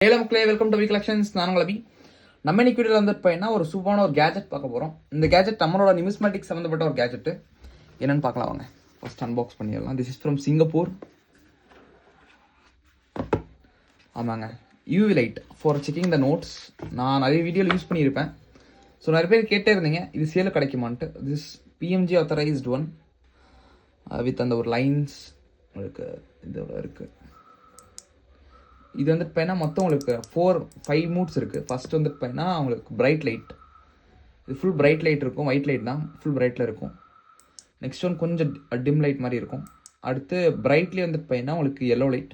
Hello மக்களே, welcome to we collections. நான் உங்கள் அபி. நம்ம இன்னைக்கு வீடியோவில் வந்து பார்த்தீங்கன்னா ஒரு சூப்பரான ஒரு கேஜெட் பார்க்க போகிறோம். இந்த கேஜெட் நம்மளோட நியூஸ்மேட்டிக் சம்மந்தப்பட்ட ஒரு கேஜெட்டு. என்னென்னு பார்க்கலாம் வாங்க. ஃபர்ஸ்ட் அன்பாக்ஸ் பண்ணிடலாம். This is from Singapore. ஆமாங்க, UV light for checking the notes. நான் நிறைய வீடியோவில் யூஸ் பண்ணியிருப்பேன். ஸோ நிறைய பேர் கேட்டே இருந்தீங்க இது சேல கிடைக்குமான்ட்டு. This PMG authorised one with அந்த ஒரு லைன்ஸ் உங்களுக்கு இதோட இருக்குது. இது வந்து பார்த்தீங்கன்னா மொத்தம் உங்களுக்கு 4-5 மூட்ஸ் இருக்குது. ஃபர்ஸ்ட் வந்து பார்த்தீங்கன்னா உங்களுக்கு பிரைட் லைட். இது ஃபுல் பிரைட் லைட் இருக்கும். ஒயிட் லைட் தான் ஃபுல் பிரைட்டில் இருக்கும். நெக்ஸ்ட் ஒன் கொஞ்சம் டிம் லைட் மாதிரி இருக்கும். அடுத்து பிரைட்லேயே வந்து பார்த்தீங்கன்னா உங்களுக்கு yellow light,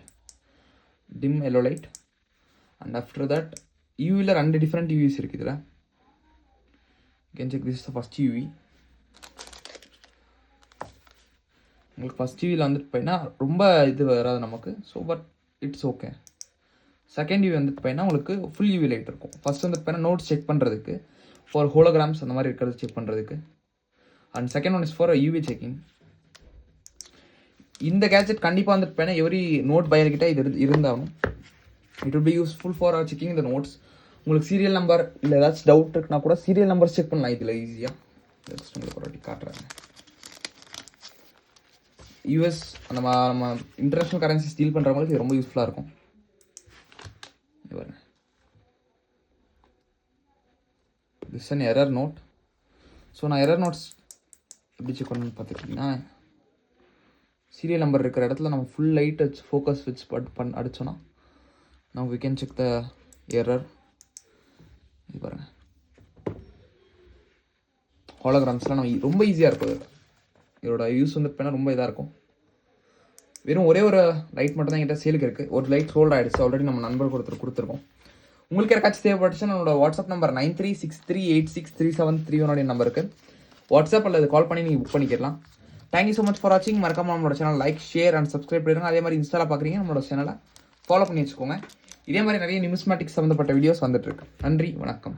dim yellow light. And after that யூவியில் 2 டிஃப்ரெண்ட் யூவிஸ் இருக்குது இதில். Can check this first UV. உங்களுக்கு ஃபஸ்ட் யூவியில் வந்துட்டு பார்த்தீங்கன்னா ரொம்ப இது வராது நமக்கு. So but it's okay. Second U வந்து பார்த்தீங்கன்னா உங்களுக்கு ஃபுல் யூவி லைட் இருக்கும். ஃபர்ஸ்ட் வந்து பார்த்தீங்கன்னா நோட்ஸ் செக் பண்ணுறதுக்கு, ஃபார் ஹோலோகிராம்ஸ் அந்த மாதிரி இருக்கிறது செக் பண்ணுறதுக்கு. And second one is for UV checking. இந்த கேஜெட் கண்டிப்பாக வந்து பார்த்தீங்கன்னா எவ்ரி நோட் பையர்கிட்ட இது இருந்தாலும் it will be useful for checking இந்த நோட்ஸ். உங்களுக்கு சீரியல் நம்பர் இல்லை ஏதாச்சும் டவுட் இருக்குன்னா கூட சீரியல் நம்பர் செக் பண்ணலாம் இதில் ஈஸியாக. ஜஸ்ட் உங்களுக்கு ஒரு வாட்டி காட்டுறாங்க. யூஎஸ் நம்ம இன்டர்நேஷ்னல் கரன்சிஸ் டீல் பண்ணுறவங்களுக்கு இது ரொம்ப யூஸ்ஃபுல்லாக இருக்கும். This an error note. So நான் எரர் நோட்ஸ் எப்படி செக் பண்ணணும்னு பார்த்துக்கிட்டிங்கன்னா, சீரியல் நம்பர் இருக்கிற இடத்துல நம்ம ஃபுல் லைட் வச்சு ஃபோக்கஸ் வச்சு அடித்தோன்னா நம்ம we can check the error. இது பாருங்கள், ஹாலோகிராம்ஸ்லாம் நம்ம ரொம்ப ஈஸியாக இருக்கும். இதோட யூஸ் வந்து பார்த்தீங்கன்னா ரொம்ப இதாக இருக்கும். வெறும் ஒரே ஒரு லைட் மட்டும் தான் என்கிட்ட சேலுக்கு இருக்குது. ஒரு லைட் சோல்ட் ஆகிடுச்சு ஆல்ரெடி. நம்ம நண்பர் கொடுத்துருக்கோம். உங்களுக்கு யாராச்சும் தேவைப்பட்டுச்சு என்னோட வாட்ஸ்அப் நம்பர் 9363863731 நம்பருக்கு வாட்ஸ்அப் அல்லது கால் பண்ணி நீங்கள் புக் பண்ணிக்கலாம். தேங்க்யூ ஸோ மச் ஃபார் வாட்சிங். மறக்காம நம்மளோட channel like, share and subscribe பண்ணிடுங்க. அதே மாதிரி இன்ஸ்டாவில் பார்க்குறீங்க நம்மளோட சேனலை ஃபாலோ பண்ணி வச்சுக்கோங்க. இதே மாதிரி நிறைய நியூஸ்மேட்டிக்ஸ் சம்மந்தப்பட்ட வீடியோஸ் வந்துட்டு இருக்கு. நன்றி, வணக்கம்.